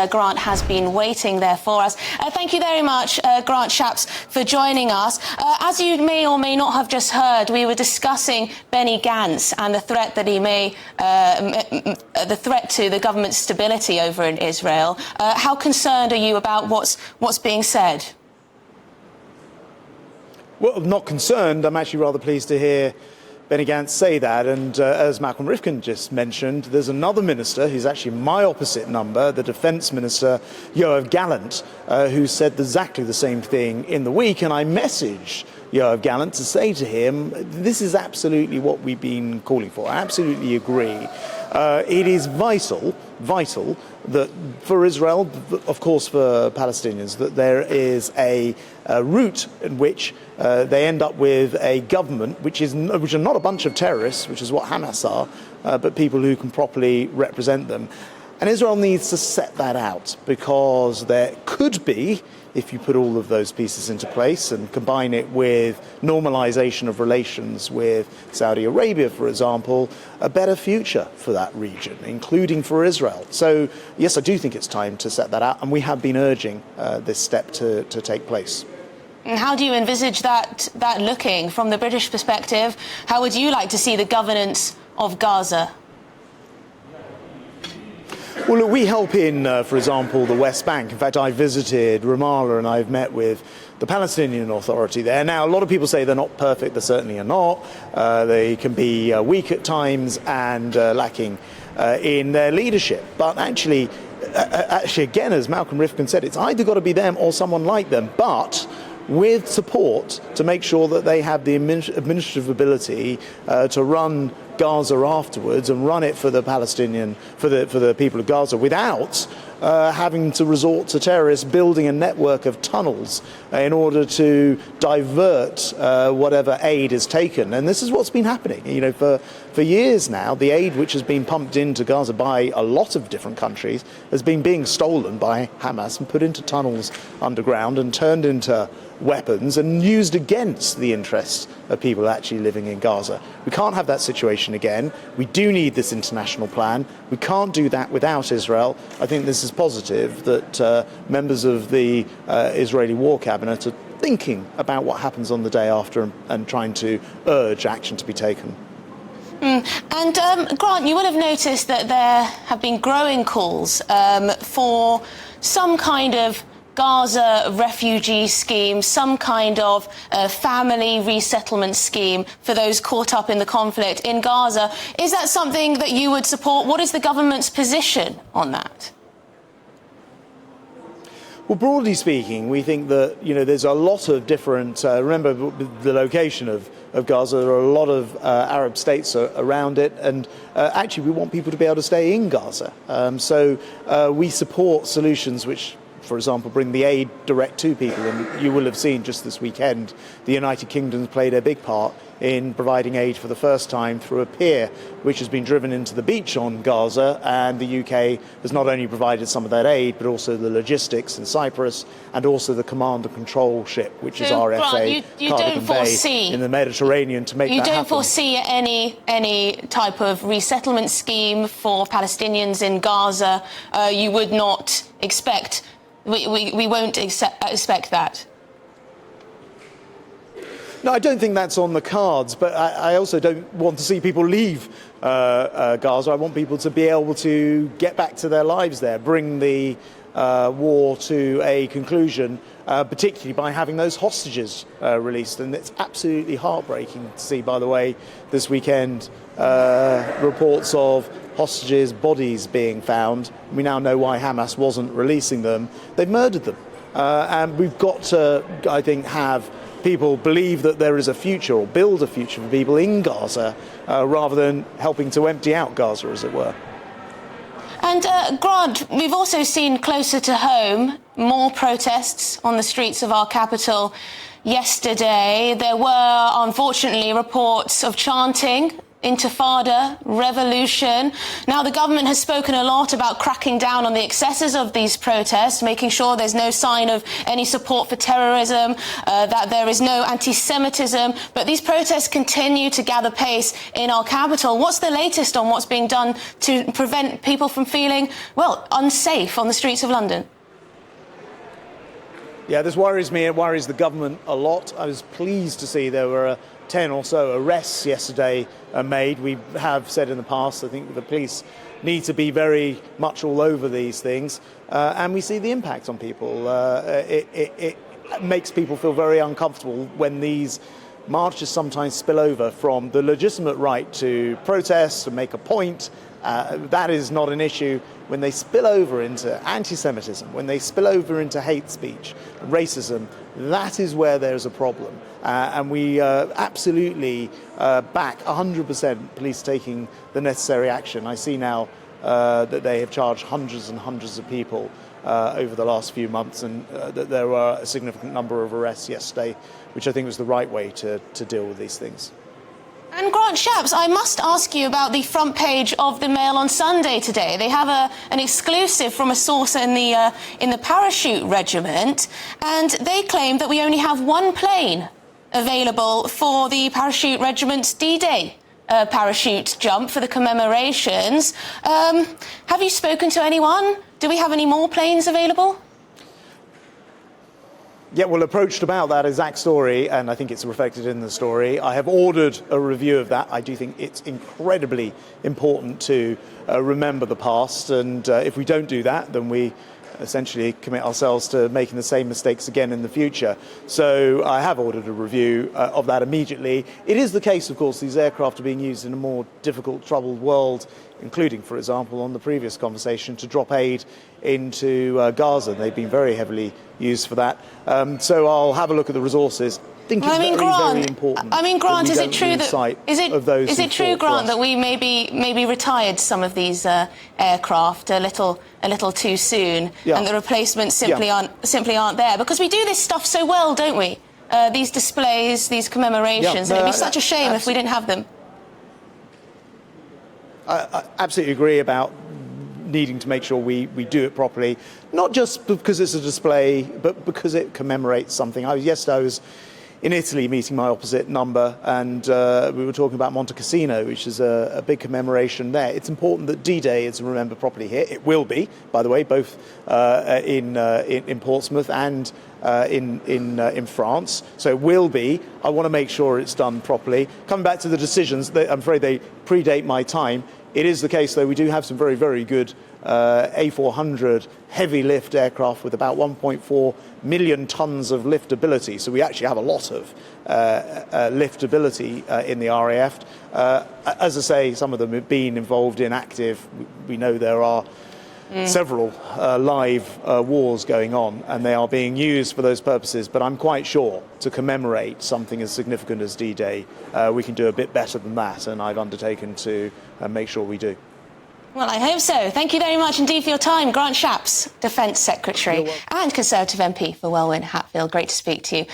Grant has been waiting there for us. Thank you very much, Grant Shapps, for joining us. As you may or may not have just heard, we were discussing Benny Gantz and the threat that he may, the threat to the government's stability over in Israel. How concerned are you about what's being said? Well, not concerned. I'm actually rather pleased to hear Benny Gantz say that, and as Malcolm Rifkin just mentioned, there's another minister who's actually my opposite number, the Defence Minister, Yoav Gallant, who said exactly the same thing in the week, and I messaged Yoav Gallant to say to him, this is absolutely what we've been calling for. I absolutely agree. It is vital that for Israel, of course for Palestinians, that there is a route in which they end up with a government which are not a bunch of terrorists, which is what Hamas are, but people who can properly represent them. And Israel needs to set that out, because there could be, if you put all of those pieces into place and combine it with normalization of relations with Saudi Arabia, for example, a better future for that region, including for Israel. So, yes, I do think it's time to set that out, and we have been urging this step to take place. And how do you envisage that looking from the British perspective? How would you like to see the governance of Gaza? Well, look, we help in, for example, the West Bank. In fact, I visited Ramallah and I've met with the Palestinian Authority there. Now, a lot of people say they're not perfect. They certainly are not. They can be weak at times and lacking in their leadership. But actually, again, as Malcolm Rifkin said, it's either got to be them or someone like them, but with support to make sure that they have the administrative ability to run Gaza afterwards and run it for the for the people of Gaza without having to resort to terrorists building a network of tunnels in order to divert whatever aid is taken. And this is what's been happening. You know, for years now, the aid which has been pumped into Gaza by a lot of different countries has been being stolen by Hamas and put into tunnels underground and turned into weapons and used against the interests of people actually living in Gaza. We can't have that situation again. We do need this international plan. We can't do that without Israel. I think this is positive that members of the Israeli War Cabinet are thinking about what happens on the day after and trying to urge action to be taken. And Grant, you will have noticed that there have been growing calls for some kind of Gaza refugee scheme, some kind of family resettlement scheme for those caught up in the conflict in Gaza. Is that something that you would support? What is the government's position on that? Well, broadly speaking, we think that, you know, there's a lot of different, remember the location of Gaza, there are a lot of Arab states around it, and actually we want people to be able to stay in Gaza. So we support solutions which, for example, bring the aid direct to people. And you will have seen just this weekend, the United Kingdom's played a big part in providing aid for the first time through a pier which has been driven into the beach on Gaza, and the UK has not only provided some of that aid but also the logistics in Cyprus and also the command and control ship, which is RFA Cardigan Bay in the Mediterranean, to make that happen. You don't foresee any type of resettlement scheme for Palestinians in Gaza? You would not expect, we won't expect that? No, I don't think that's on the cards, but I also don't want to see people leave Gaza. I want people to be able to get back to their lives there, bring the war to a conclusion, particularly by having those hostages released. And it's absolutely heartbreaking to see, by the way, this weekend, reports of hostages' bodies being found. We now know why Hamas wasn't releasing them. They've murdered them. And we've got to, I think, have people believe that there is a future, or build a future for people in Gaza, rather than helping to empty out Gaza, as it were. And Grant, we've also seen closer to home more protests on the streets of our capital yesterday. There were, unfortunately, reports of chanting intifada, revolution. Now, the government has spoken a lot about cracking down on the excesses of these protests, making sure there's no sign of any support for terrorism, that there is no antisemitism. But these protests continue to gather pace in our capital. What's the latest on what's being done to prevent people from feeling, well, unsafe on the streets of London? Yeah, this worries me. It worries the government a lot. I was pleased to see there were 10 or so arrests yesterday made. We have said in the past, I think the police need to be very much all over these things. And we see the impact on people. It makes people feel very uncomfortable when these marches sometimes spill over from the legitimate right to protest and make a point. That is not an issue. When they spill over into anti-Semitism, when they spill over into hate speech, racism, that is where there's a problem. And we absolutely back 100% police taking the necessary action. I see now that they have charged hundreds and hundreds of people over the last few months, and that there were a significant number of arrests yesterday, which I think was the right way to deal with these things. And Grant Shapps, I must ask you about the front page of the Mail on Sunday today. They have an exclusive from a source in the parachute regiment, and they claim that we only have one plane available for the parachute regiment's D-Day parachute jump for the commemorations. Have you spoken to anyone? Do we have any more planes available? Yeah, well, approached about that exact story, and I think it's reflected in the story. I have ordered a review of that. I do think it's incredibly important to remember the past, and if we don't do that, then we essentially commit ourselves to making the same mistakes again in the future. So I have ordered a review of that immediately. It is the case, of course, these aircraft are being used in a more difficult, troubled world, including, for example, on the previous conversation, to drop aid into Gaza. They've been very heavily used for that. So I'll have a look at the resources. Well, Very important. Grant, is it true that we maybe retired some of these aircraft a little too soon, and the replacements simply aren't there? Because we do this stuff so well, don't we? These displays, these commemorations, and it'd be such a shame if we didn't have them. I absolutely agree about needing to make sure we do it properly, not just because it's a display, but because it commemorates something. Yesterday I was in Italy meeting my opposite number, and we were talking about Monte Cassino, which is a big commemoration there. It's important that D-Day is remembered properly here. It will be, by the way, both in Portsmouth and in France. So it will be. I want to make sure it's done properly. Coming back to the decisions, I'm afraid they predate my time. It is the case, though, we do have some very, very good A400 heavy lift aircraft with about 1.4 million tons of liftability. So we actually have a lot of liftability in the RAF. As I say, some of them have been involved in active. We know there are several live wars going on, and they are being used for those purposes. But I'm quite sure to commemorate something as significant as D-Day, we can do a bit better than that, and I've undertaken to make sure we do. Well, I hope so. Thank you very much indeed for your time. Grant Shapps, Defence Secretary and Conservative MP for Welwyn Hatfield. Great to speak to you.